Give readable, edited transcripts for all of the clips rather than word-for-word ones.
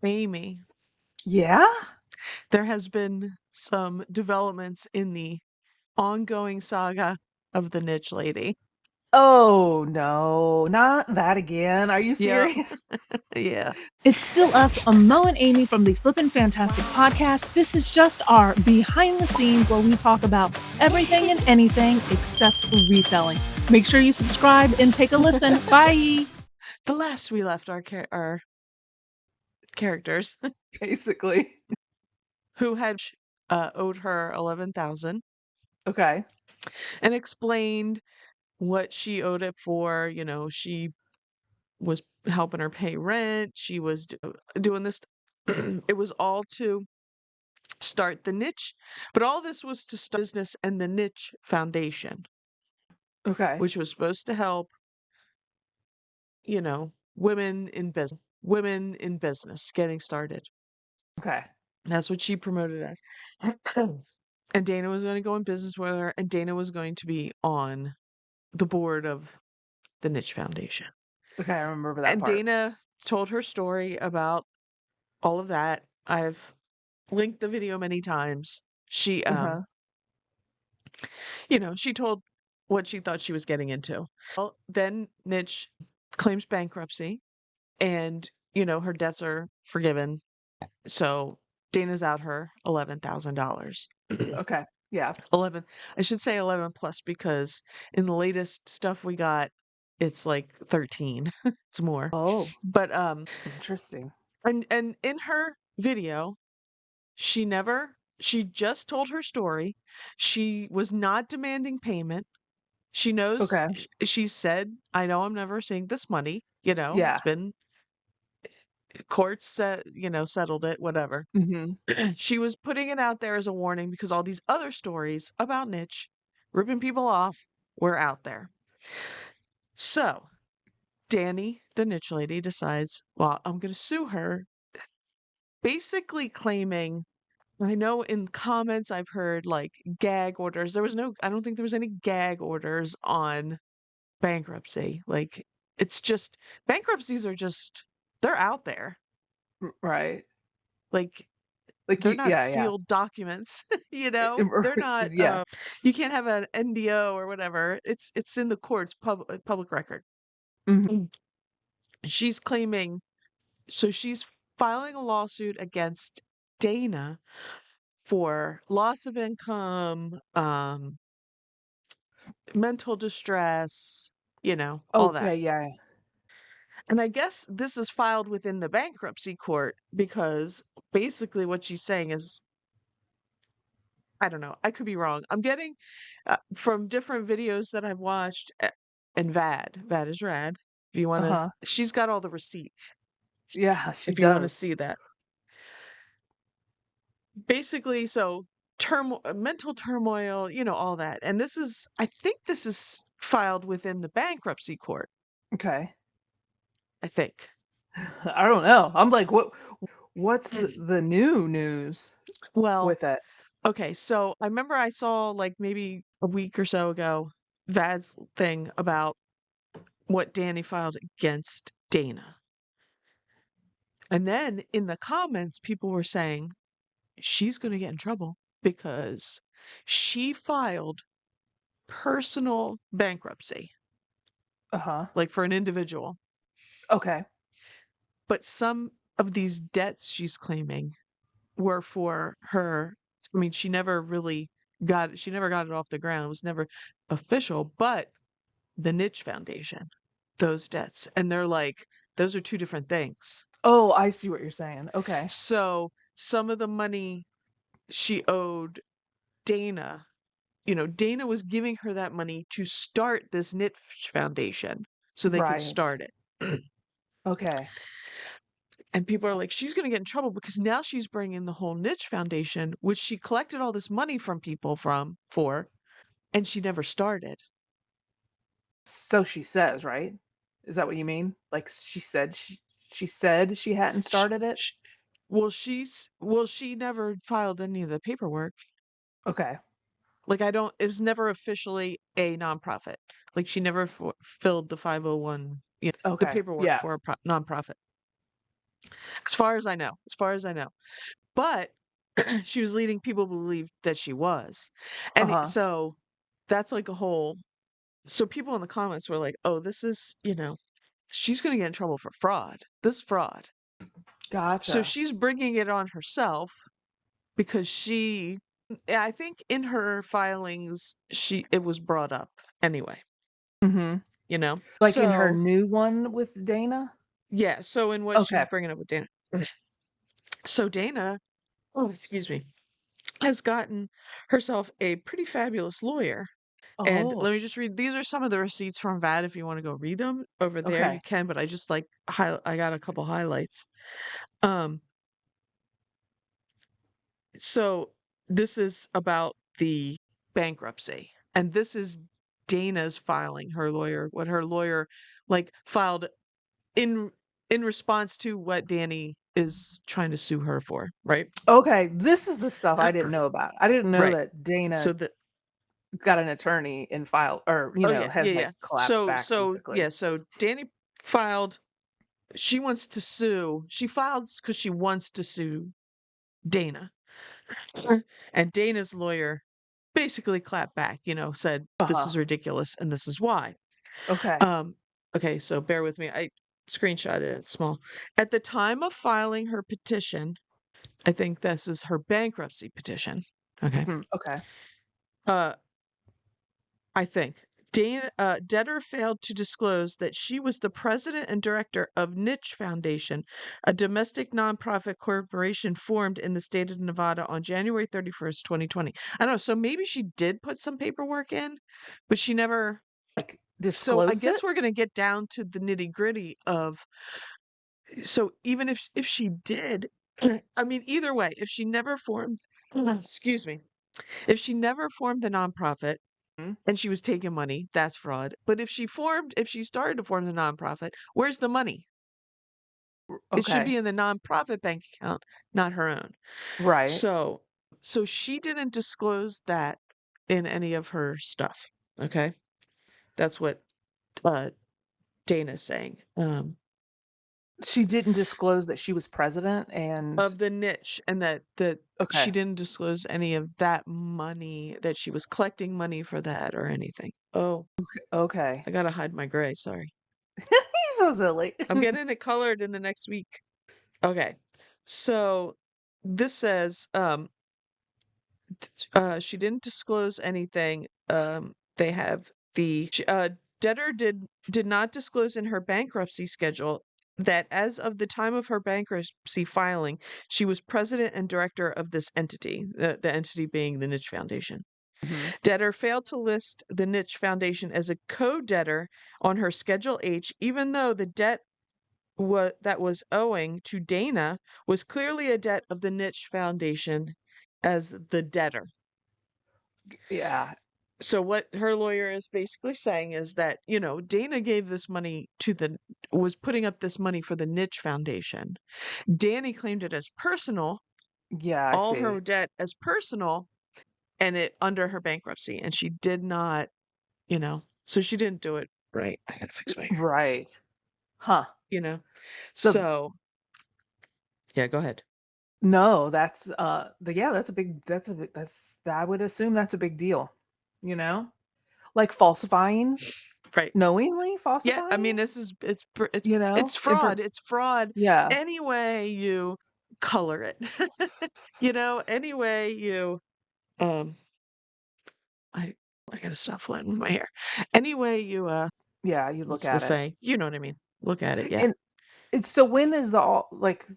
Amy, Yeah? there has been some developments in the ongoing saga of the Niche Lady. Oh, no, not that again. Are you Yep. serious? Yeah. It's still us, Mo and Amy from the Flippin' Fantastic podcast. This is just our behind the scenes where we talk about everything and anything except reselling. Make sure you subscribe and take a listen. Bye. The last we left our characters Basically. who had owed her 11,000 Okay. and explained what she owed it for. She was helping her pay rent. She was doing this. It was all to start the niche, but all this was to start business and the niche foundation, Okay. which was supposed to help, women in business getting started. Okay. That's what she promoted as. And Dana was going to go in business with her, and Dana was going to be on the board of the Niche Foundation. Okay, I remember that And part. Dana told her story about all of that. I've linked the video many times. She Uh-huh. she told what she thought she was getting into. Well, then Niche claims bankruptcy and, her debts are forgiven. So Dana's out her $11,000. Okay. Yeah. 11, I should say 11 plus because in the latest stuff we got, it's like 13. It's more. Oh, But interesting. and in her video, she just told her story. She was not demanding payment. She knows, Okay. she said, "I know I'm never seeing this money." It's Yeah. been courts settled it, whatever. Mhm. She was putting it out there as a warning because all these other stories about Niche ripping people off were out there. So Danny, the Niche lady, decides, well, I'm going to sue her, basically claiming. I know in comments I've heard like gag orders. I don't think there was any gag orders on bankruptcy. Like, it's just, bankruptcies are just, they're out there. Right. Like, Like they're not yeah, yeah. sealed documents, They're not, Yeah. you can't have an NDO or whatever. It's in the courts, public record. Mhm. Mm. She's claiming, so she's filing a lawsuit against Dana for loss of income, mental distress, all that. Okay, yeah. And I guess this is filed within the bankruptcy court because basically what she's saying is, I don't know, I could be wrong. I'm getting from different videos that I've watched, and VAD is rad. If you want to, Uh-huh. she's got all the receipts Yeah, she if you want to does. see that. Basically, so mental turmoil, all that. And I think this is filed within the bankruptcy court, Okay. I think. I don't know. I'm like, what's the new news Well, with it? okay, so I remember I saw like maybe a week or so ago Vad's thing about what Danny filed against Dana. And then in the comments, people were saying she's going to get in trouble because she filed personal bankruptcy, Uh-huh. like for an individual. Okay. But some of these debts she's claiming were for her. I mean, she never got it off the ground. It was never official, but the Niche Foundation, those debts. And they're like, those are two different things. Oh, I see what you're saying. Okay. So some of the money she owed Dana, Dana was giving her that money to start this Niche Foundation so they could Right. start it. Okay. And people are like, she's going to get in trouble because now she's bringing the whole Niche Foundation, which she collected all this money from people for, and she never started. So she says, right? Is that what you mean? Like she said she hadn't Sh started it? sh she never filed any of the paperwork. Okay. Like, it was never officially a nonprofit. Like, she never filled the 501, the Okay. paperwork Yeah. for a nonprofit. As far as I know. As far as I know. But she was leading people to believe that she was. And Uh-huh. so that's like a whole so people in the comments were like, "Oh, this is, she's going to get in trouble for fraud. This is fraud." So Gotcha. she's bringing it on herself because I think in her filings it was brought up anyway, Mhm. you know? Like in her So, new one with Dana? yeah, so in what she's Okay. bringing up with Dana. So Dana, oh, excuse me, has gotten herself a pretty fabulous lawyer. And Oh, let me just read these are some of the receipts from VAT if you want to go read them over there, you okay. can, but I just like I got a couple highlights. Um, so this is about the bankruptcy. And this is Dana's filing, her lawyer, what her lawyer like filed in in response to what Danny is trying to sue her for, right? Okay, this is the stuff I didn't know about. I didn't know Right. that So Dana the got an attorney and filed or, Oh yeah, yeah, has, like, yeah. clapped So back so basically. yeah, so Danny filed she wants to sue. She files because she wants to sue Dana. And Dana's lawyer basically clapped back, said, "This Uh-huh. is ridiculous and this is why." Okay. Um, okay, so bear with me. I screenshotted it. It's small. At the time of filing her petition, I think this is her bankruptcy petition. Okay. Mhm, okay. Uh, I think. Debtor failed to disclose that she was the president and director of Niche Foundation, a domestic nonprofit corporation formed in the state of Nevada on January 31st, 2020. I don't know. So maybe she did put some paperwork in, but she never. Like, So I disclosed guess it? we're going to get down to the nitty gritty of. So even if she did, I mean, either way, if she never formed, excuse me, if she never formed the nonprofit, Mm, and she was taking money, that's fraud. But if she started to form the nonprofit, where's the money? It should be okay. in the nonprofit bank account, not her own. Right. So, so she didn't disclose that in any of her stuff. Okay, that's what uh, Dana's saying. She didn't disclose that she was president and Of the niche, and that she okay. didn't disclose any of that money that she was collecting money for that or anything. Oh, Okay. I gotta hide my gray. Sorry. You're so silly. I'm getting it colored in the next week. Okay. So this says she didn't disclose anything. They have debtor did not disclose in her bankruptcy schedule that as of the time of her bankruptcy filing, she was president and director of this entity, the entity being the Niche Foundation. Mhm. Debtor failed to list the Niche Foundation as a co-debtor on her Schedule H, even though the debt that was owing to Dana was clearly a debt of the Niche Foundation as the debtor. Yeah. So what her lawyer is basically saying is that, Dana gave this money was putting up this money for the Niche Foundation. Danny claimed it as personal, Yeah, I all her see. debt as personal, and it under her bankruptcy. And she did not, so she didn't do it right. I gotta fix my hair, Right. Huh. you know? So So, yeah, go ahead. no, that's yeah, that's I would assume that's a big deal. You know? Like falsifying, Right. knowingly Yeah, I mean, falsifying, you it's know? fraud. It's fraud Yeah. any way you color it. Any way you um I I gotta stop flirting with my hair. Any way you Yeah, you look what's the at it. saying? You know what I mean. Look at it, yeah. And it's so when is the all like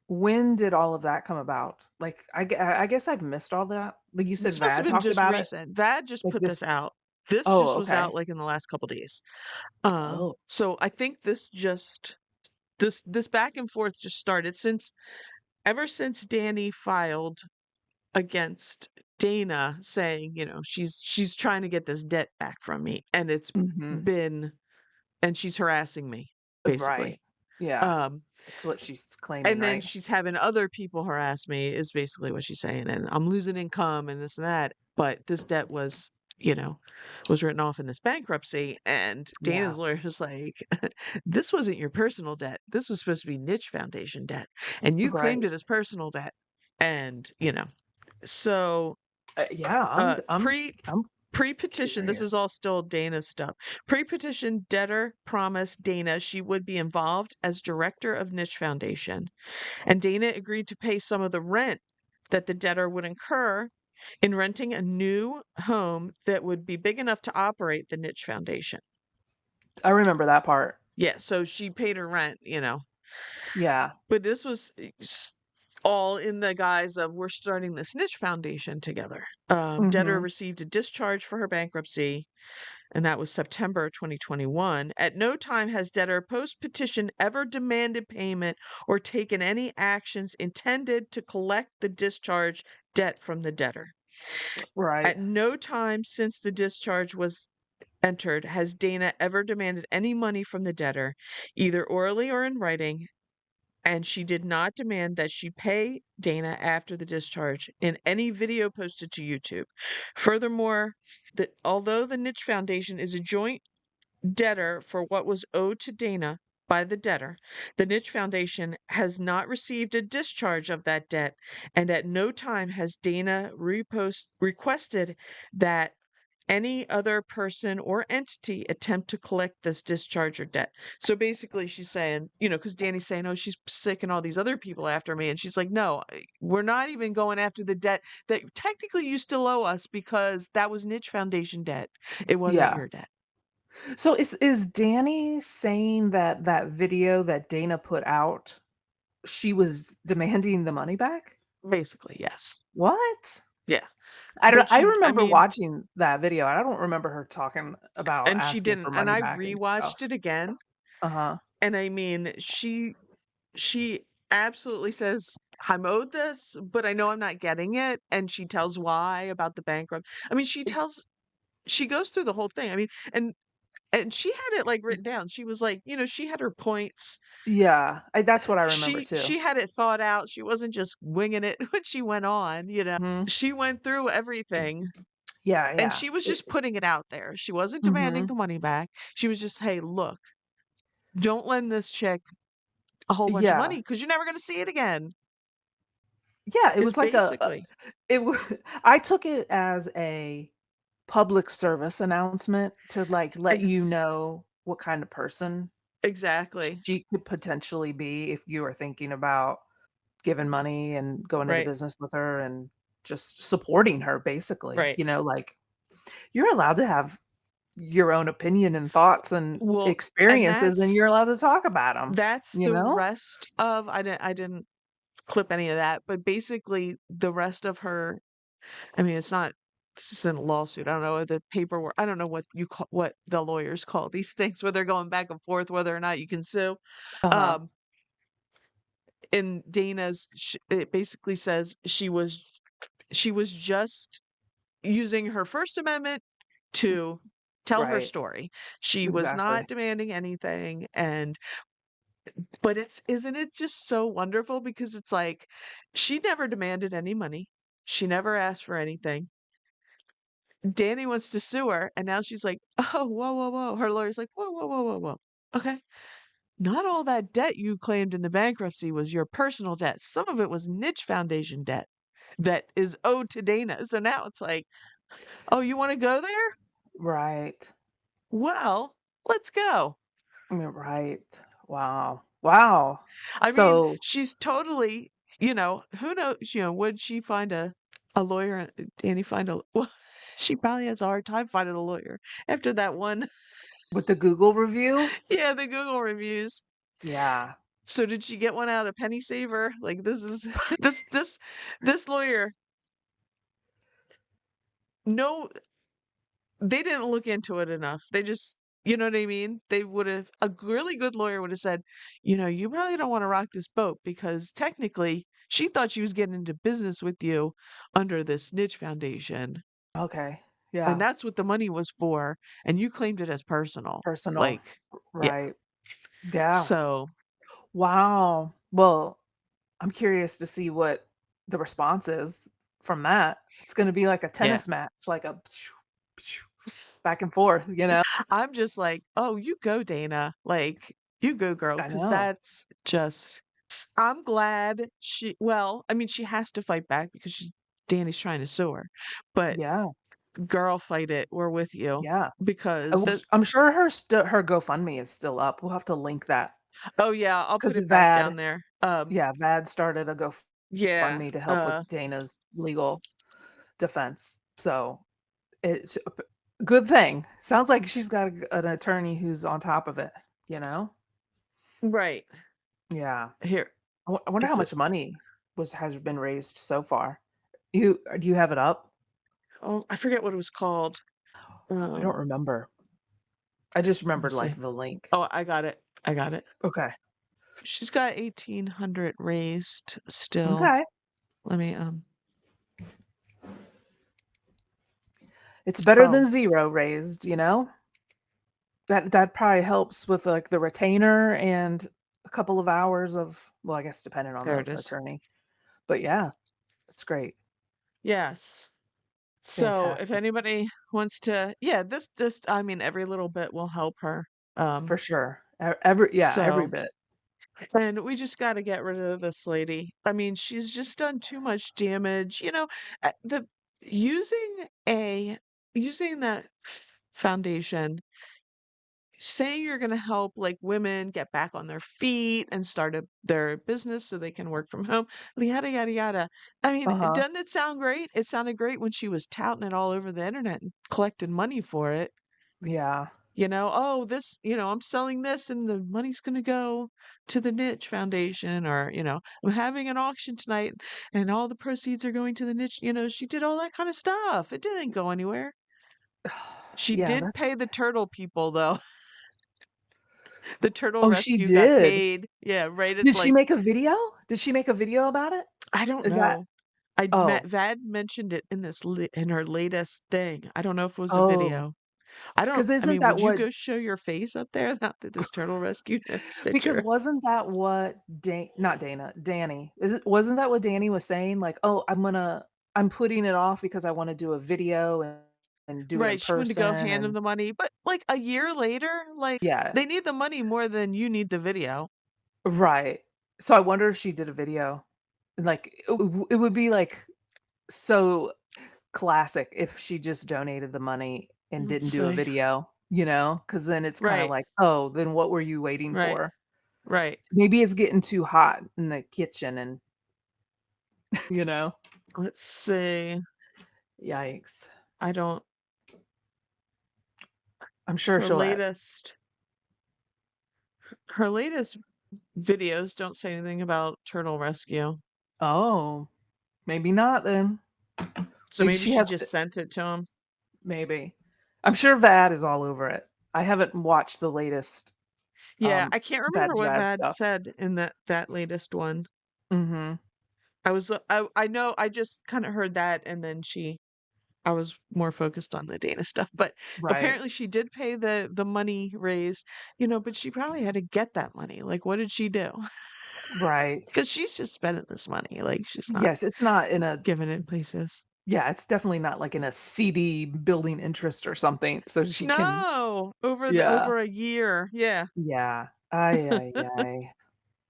when did all of that come about? Like I guess I've missed all that. Like you said This must have Vad been talked just about it recent. Vad just like put this this out. This oh, just was okay. out like in the last couple days. Oh. So I think this back and forth just started since ever since Danny filed against Dana saying, she's trying to get this debt back from me and Mhm. been and she's harassing me Right. basically. Yeah. Um That's what she's claiming, and then right? she's having other people harass me is basically what she's saying and I'm losing income and this and that, but this debt was, was written off in this bankruptcy. And Yeah. Dana's lawyer was like, this wasn't your personal debt. This was supposed to be Niche Foundation debt. And you Right. claimed it as personal debt. And, so Yeah, uh, I'm pre I'm pre-petition, this curious. is all still Dana's stuff. Pre-petition debtor promised Dana she would be involved as director of Niche Foundation, and Dana agreed to pay some of the rent that the debtor would incur in renting a new home that would be big enough to operate the Niche Foundation. I remember that part. Yeah, so she paid her rent. Yeah. But this was all in the guise of we're starting this Niche Foundation together. Debtor Mhm. received a discharge for her bankruptcy, and that was September 2021. At no time has debtor post petition ever demanded payment or taken any actions intended to collect the discharge debt from the debtor. Right. At no time since the discharge was entered has Dana ever demanded any money from the debtor, either orally or in writing, and she did not demand that she pay Dana after the discharge in any video posted to YouTube. Furthermore, although the Niche Foundation is a joint debtor for what was owed to Dana by the debtor, the Niche Foundation has not received a discharge of that debt, and at no time has Dana requested that any other person or entity attempt to collect this discharge or debt. So basically, she's saying, because Danny's saying, oh, she's sick and all these other people after me. And she's like, no, we're not even going after the debt that technically you still owe us because that was Niche Foundation debt. It wasn't Yeah. your debt. So is Danny saying that that video that Dana put out, she was demanding the money back? Basically, yes. What? Yeah. I I remember mean, watching that video. I don't remember her talking about and she asking didn't, for and money I back and rewatched stuff. it again. Uh-huh. And I mean, she absolutely says, I'm owed this, but I know I'm not getting it. And she tells why about the bankrupt. I mean, she goes through the whole thing. I mean, and she had it like written down. She was like, she had her points. Yeah, that's what I remember too. She had it thought out. She wasn't just winging it when she went on. Mhm. She went through everything. Yeah, And yeah. she was just putting it out there. She wasn't demanding Mhm. the money back. She was just, hey, look, don't lend this chick a whole bunch of money Yeah. because you're never going to see it again. Yeah, it Is was like a basically. it wa I took it as a public service announcement to, like, let you Ex- know what kind of person exactly. she could potentially be if you are thinking about giving money and going into Right. business with her and just supporting her basically, Right. like, you're allowed to have your own opinion and thoughts and Well, and experiences, and you're allowed to talk about them. that's You the know? rest of I didn't clip any of that, but basically the rest of her, I mean, this isn't a lawsuit. I don't know the paperwork. I don't know what the lawyers call these things where they're going back and forth whether or not you can sue. Uh-huh. Um in Dana's, it basically says she was just using her First Amendment to tell her Right. story. She was Exactly. not demanding anything, but isn't it just so wonderful because it's like she never demanded any money. She never asked for anything. Danny wants to sue her, and now she's like, "Oh, whoa, whoa, whoa." Her lawyer's like, "Whoa, whoa, whoa, whoa, whoa. Okay. Not all that debt you claimed in the bankruptcy was your personal debt. Some of it was Niche Foundation debt that is owed to Dana." So now it's like, "Oh, you want to go there? Right. Well, let's go." Right. Wow. Wow. I mean, So, she's totally, who knows, would she find a lawyer? Danny find a well, she probably has a hard time finding a lawyer after that one. with the Google review? Yeah, the Google reviews. Yeah. So did she get one out of Penny Saver? Like this is this lawyer. No, they didn't look into it enough. They just, you know what I mean? They would have a really good lawyer would have said, you probably don't want to rock this boat because technically she thought she was getting into business with you under this Niche Foundation, Okay. and Yeah. that's what the money was for, and you claimed it as personal. Personal. Like, yeah. Right. Yeah. So, Wow. Well, I'm curious to see what the response is from that. It's gonna be like a yeah. tennis match, like a back and forth, you know? I'm just like, "Oh, you go, Dana. Like, you go, girl, I because know. that's just I'm glad I mean, she has to fight back because Danny's trying to sue her. But Yeah, girl, fight it. We're with you yeah. because I'm sure her GoFundMe is still up. We'll have to link that oh, yeah, I'll put because it back VAD down there. yeah, VAD started a Yeah, GoFundMe to help with Dana's legal defense. So, it's a p good thing. Sounds like she's got an attorney who's on top of it, you know? right. Yeah. Here, I wonder how is it much money has been raised so far. Do you have it up? oh, I forget what it was called. I don't Um, remember. I just let me remembered, see. like, the link. Oh, I got it. I got it. Okay. She's got 1,800 raised still. Okay. Let me, It's better oh, than 0 raised, you know? That probably helps with, like, the retainer and a couple of hours of well, I guess depending on there the it is. attorney. But yeah, it's great. Yes. It's So if fantastic. anybody wants to, yeah, this, I mean, every little bit will help her. For sure. Every So, bit. and we just got to get rid of this lady. I mean, she's just done too much damage. The using a using that foundation, saying you're going to help like women get back on their feet and start their business so they can work from home, yada yada yada. I mean, Uh-huh. doesn't it sound great? It sounded great when she was touting it all over the internet and collecting money for it. Yeah. Oh, this, I'm selling this and the money's going to go to the Niche Foundation, or, I'm having an auction tonight and all the proceeds are going to the Niche. She did all that kind of stuff. It didn't go anywhere. She Yeah, did that's pay the turtle people, though. The turtle Oh, she rescue got did? paid. Yeah, right at Did she like, make a video? Did she make a video about it? I don't Is that know. I met Oh. Vad mentioned it in in her latest thing. I don't know if it was a Oh. video. Because I isn't mean, that would you what go show your face up there now that this turtle rescue sent because your wasn't that what not Dana, Danny. Wasn't that what Danny was saying? Like, "Oh, I'm putting it off because I wanna do a video and do it in right, she wanted to go person," hand him and the money, but, like, a year later, like, yeah, they need the money more than you need the video. right. So I wonder if she did a video. Like, it would be, like, so classic if she just donated the money and Let's didn't do a see. video, you know? Because then it's kinda Right, like, "Oh, then what were you waiting right, for?" right. Maybe it's getting too hot in the kitchen and you know? Let's see. Yikes. I don't I'm sure her she'll latest her latest videos don't say anything about turtle rescue, Oh, maybe not then. so Maybe maybe she she has to just sent it to him. maybe. I'm sure Vad is all over it. I haven't watched the latest, Yeah, I can't remember Vad's what Vad Vad stuff. said in that latest one. Mhm. I know I just kinda heard that, and then I was more focused on the Dana stuff, but Right. apparently she did pay the money raised, but she probably had to get that money. Like, what did she do? Right. Because she's just spending this money. Like, she's not Yes, it's not in a giving it places. yeah, it's definitely not like in a CD building interest or something, so she can No, yeah. over a year. Yeah. Yeah. Ay, ay, ay.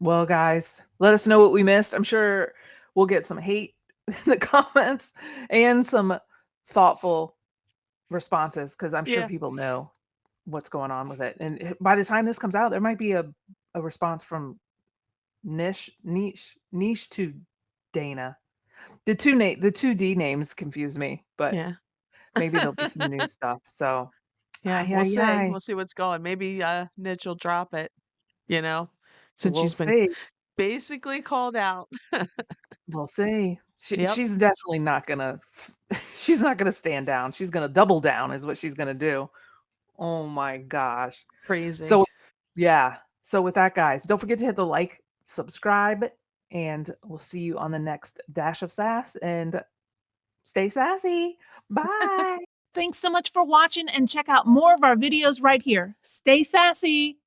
Well, guys, let us know what we missed. I'm sure we'll get some hate in the comments and some thoughtful responses because I'm sure Yeah. people know what's going on with it. And by the time this comes out, there might be a response from niche to Dana. The two D names confuse me, but Yeah. maybe there'll be some new stuff. So, Yeah, ay we'll ay see. ay. We'll see what's going. Maybe Nitch will drop it, you know, since We'll she's been see. basically called out. We'll see. Yep. She's definitely not gonna she's not gonna stand down. She's gonna double down is what she's gonna do. Oh my gosh. Crazy. So yeah. So with that, guys, don't forget to hit the like, subscribe, and we'll see you on the next Dash of Sass and stay sassy. Bye. Thanks so much for watching and check out more of our videos right here. Stay sassy.